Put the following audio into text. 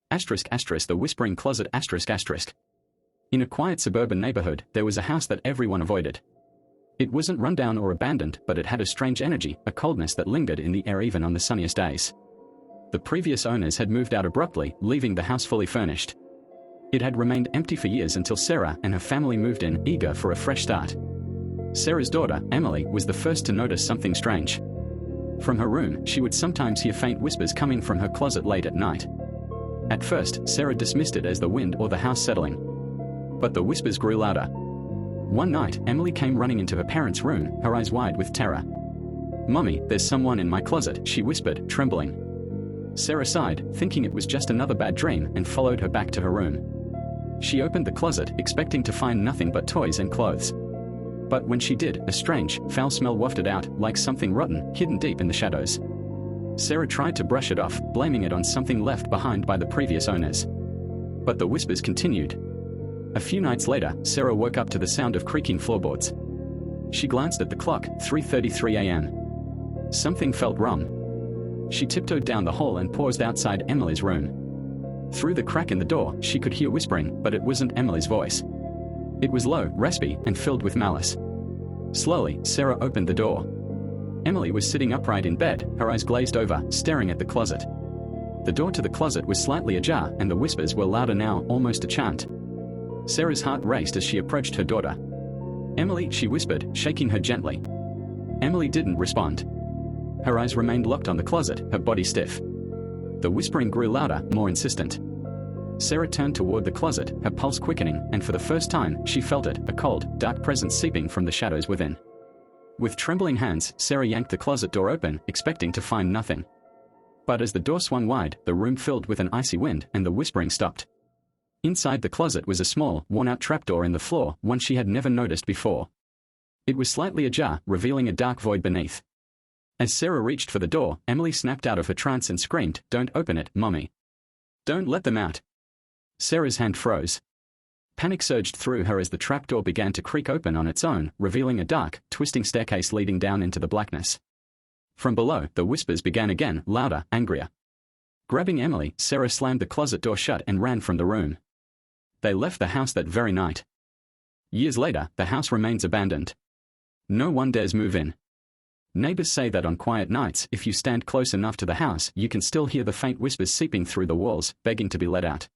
The whispering closet ***. In a quiet suburban neighborhood, there was a house that everyone avoided. It wasn't run down or abandoned, but it had a strange energy, a coldness that lingered in the air even on the sunniest days. The previous owners had moved out abruptly, leaving the house fully furnished. It had remained empty for years until Sarah and her family moved in, eager for a fresh start. Sarah's daughter, Emily, was the first to notice something strange. From her room, she would sometimes hear faint whispers coming from her closet late at night. At first, Sarah dismissed it as the wind or the house settling. But the whispers grew louder. One night, Emily came running into her parents' room, her eyes wide with terror. "Mummy, there's someone in my closet," she whispered, trembling. Sarah sighed, thinking it was just another bad dream, and followed her back to her room. She opened the closet, expecting to find nothing but toys and clothes. But when she did, a strange, foul smell wafted out, like something rotten, hidden deep in the shadows. Sarah tried to brush it off, blaming it on something left behind by the previous owners. But the whispers continued. A few nights later, Sarah woke up to the sound of creaking floorboards. She glanced at the clock, 3:33 a.m. Something felt wrong. She tiptoed down the hall and paused outside Emily's room. Through the crack in the door, she could hear whispering, but it wasn't Emily's voice. It was low, raspy, and filled with malice. Slowly, Sarah opened the door. Emily was sitting upright in bed, her eyes glazed over, staring at the closet. The door to the closet was slightly ajar, and the whispers were louder now, almost a chant. Sarah's heart raced as she approached her daughter. "Emily," she whispered, shaking her gently. Emily didn't respond. Her eyes remained locked on the closet, her body stiff. The whispering grew louder, more insistent. Sarah turned toward the closet, her pulse quickening, and for the first time, she felt it, a cold, dark presence seeping from the shadows within. With trembling hands, Sarah yanked the closet door open, expecting to find nothing. But as the door swung wide, the room filled with an icy wind, and the whispering stopped. Inside the closet was a small, worn-out trapdoor in the floor, one she had never noticed before. It was slightly ajar, revealing a dark void beneath. As Sarah reached for the door, Emily snapped out of her trance and screamed, "Don't open it, Mummy. Don't let them out." Sarah's hand froze. Panic surged through her as the trapdoor began to creak open on its own, revealing a dark, twisting staircase leading down into the blackness. From below, the whispers began again, louder, angrier. Grabbing Emily, Sarah slammed the closet door shut and ran from the room. They left the house that very night. Years later, the house remains abandoned. No one dares move in. Neighbors say that on quiet nights, if you stand close enough to the house, you can still hear the faint whispers seeping through the walls, begging to be let out.